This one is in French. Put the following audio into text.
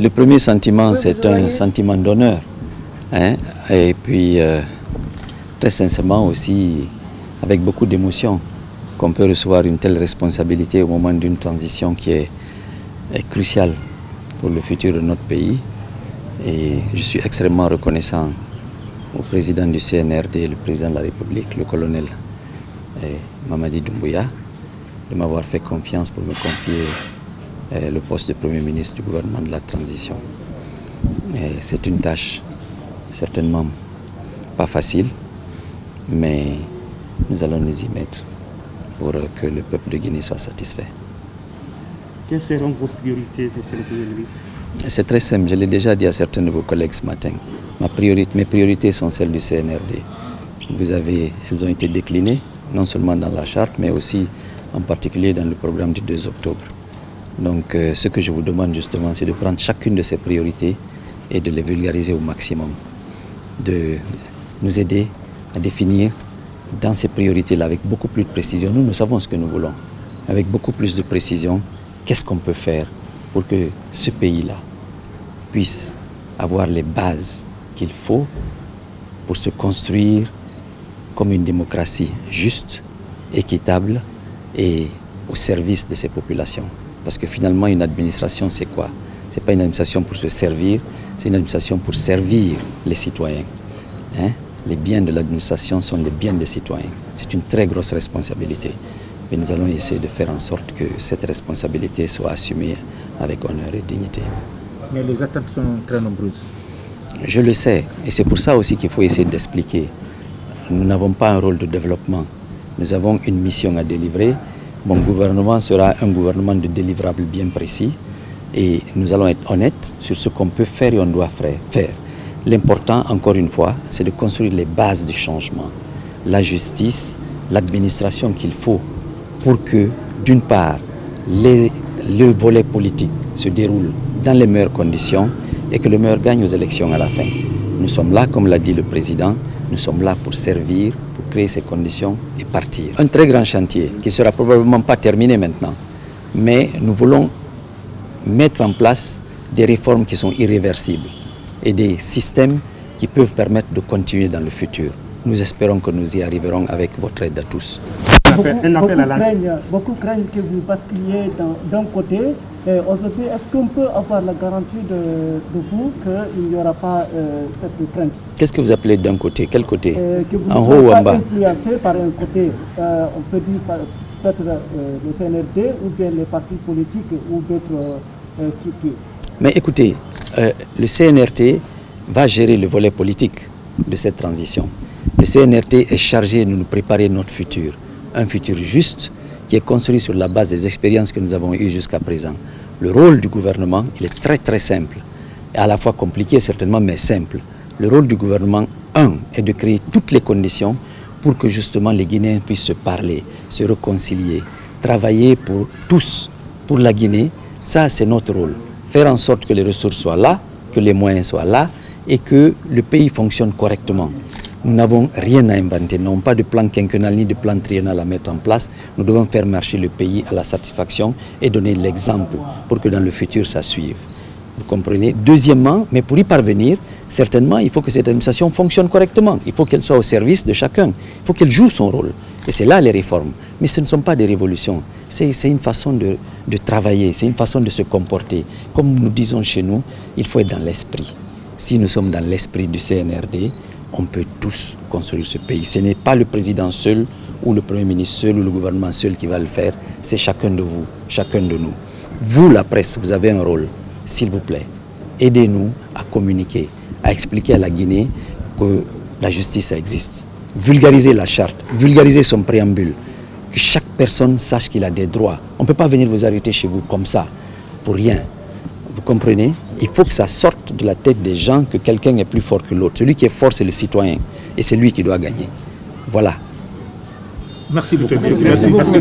Le premier sentiment, c'est un sentiment d'honneur. Hein? Et puis, très sincèrement aussi, avec beaucoup d'émotion, qu'on peut recevoir une telle responsabilité au moment d'une transition qui est cruciale pour le futur de notre pays. Et je suis extrêmement reconnaissant au président du CNRD, le président de la République, le colonel Mamadi Doumbouya, de m'avoir fait confiance pour me confier le poste de Premier ministre du gouvernement de la transition. C'est une tâche certainement pas facile, mais nous allons nous y mettre pour que le peuple de Guinée soit satisfait. Quelles seront vos priorités, monsieur le Premier ministre? C'est très simple, je l'ai déjà dit à certains de vos collègues ce matin. Mes priorités sont celles du CNRD. Elles ont été déclinées, non seulement dans la charte, mais aussi en particulier dans le programme du 2 octobre. Donc ce que je vous demande justement, c'est de prendre chacune de ces priorités et de les vulgariser au maximum. De nous aider à définir dans ces priorités-là avec beaucoup plus de précision. Nous savons ce que nous voulons. Avec beaucoup plus de précision, qu'est-ce qu'on peut faire pour que ce pays-là puisse avoir les bases qu'il faut pour se construire comme une démocratie juste, équitable et au service de ses populations. Parce que finalement, une administration, c'est quoi? Ce n'est pas une administration pour se servir, c'est une administration pour servir les citoyens. Hein? Les biens de l'administration sont les biens des citoyens. C'est une très grosse responsabilité. Mais nous allons essayer de faire en sorte que cette responsabilité soit assumée avec honneur et dignité. Mais les attaques sont très nombreuses. Je le sais, et c'est pour ça aussi qu'il faut essayer d'expliquer. Nous n'avons pas un rôle de développement. Nous avons une mission à délivrer. Mon gouvernement sera un gouvernement de délivrables bien précis. Et nous allons être honnêtes sur ce qu'on peut faire et on doit faire. L'important, encore une fois, c'est de construire les bases du changement. La justice, l'administration qu'il faut pour que, d'une part, le volet politique se déroule dans les meilleures conditions et que le meilleur gagne aux élections à la fin. Nous sommes là, comme l'a dit le président, nous sommes là pour servir, pour créer ces conditions et partir. Un très grand chantier qui ne sera probablement pas terminé maintenant, mais nous voulons mettre en place des réformes qui sont irréversibles et des systèmes qui peuvent permettre de continuer dans le futur. Nous espérons que nous y arriverons avec votre aide à tous. Beaucoup craignent que vous basculiez d'un côté. Aujourd'hui, est-ce qu'on peut avoir la garantie de vous qu'il n'y aura pas cette crainte? Qu'est-ce que vous appelez d'un côté? Quel côté? Que vous en ne haut ou soyez en pas bas? influencé par un côté, on peut dire peut-être le CNRD ou bien les partis politiques ou d'autres structures. Mais écoutez, le CNRT va gérer le volet politique de cette transition. Le CNRT est chargé de nous préparer notre futur. Un futur juste qui est construit sur la base des expériences que nous avons eues jusqu'à présent. Le rôle du gouvernement, il est très très simple. Et à la fois compliqué certainement, mais simple. Le rôle du gouvernement, est de créer toutes les conditions pour que justement les Guinéens puissent se parler, se réconcilier, travailler pour tous, pour la Guinée. Ça, c'est notre rôle. Faire en sorte que les ressources soient là, que les moyens soient là et que le pays fonctionne correctement. Nous n'avons rien à inventer, nous n'avons pas de plan quinquennal ni de plan triennal à mettre en place. Nous devons faire marcher le pays à la satisfaction et donner l'exemple pour que dans le futur ça suive. Vous comprenez? Deuxièmement, mais pour y parvenir, certainement, il faut que cette administration fonctionne correctement. Il faut qu'elle soit au service de chacun. Il faut qu'elle joue son rôle. Et c'est là les réformes. Mais ce ne sont pas des révolutions. C'est une façon de travailler, c'est une façon de se comporter. Comme nous disons chez nous, il faut être dans l'esprit. Si nous sommes dans l'esprit du CNRD, on peut tous construire ce pays. Ce n'est pas le président seul, ou le Premier ministre seul, ou le gouvernement seul qui va le faire. C'est chacun de vous, chacun de nous. Vous, la presse, vous avez un rôle. S'il vous plaît, aidez-nous à communiquer, à expliquer à la Guinée que la justice existe. Vulgariser la charte, vulgariser son préambule, que chaque personne sache qu'il a des droits. On ne peut pas venir vous arrêter chez vous comme ça, pour rien. Vous comprenez? Il faut que ça sorte de la tête des gens que quelqu'un est plus fort que l'autre. Celui qui est fort, c'est le citoyen. Et c'est lui qui doit gagner. Voilà. Merci beaucoup. Merci beaucoup.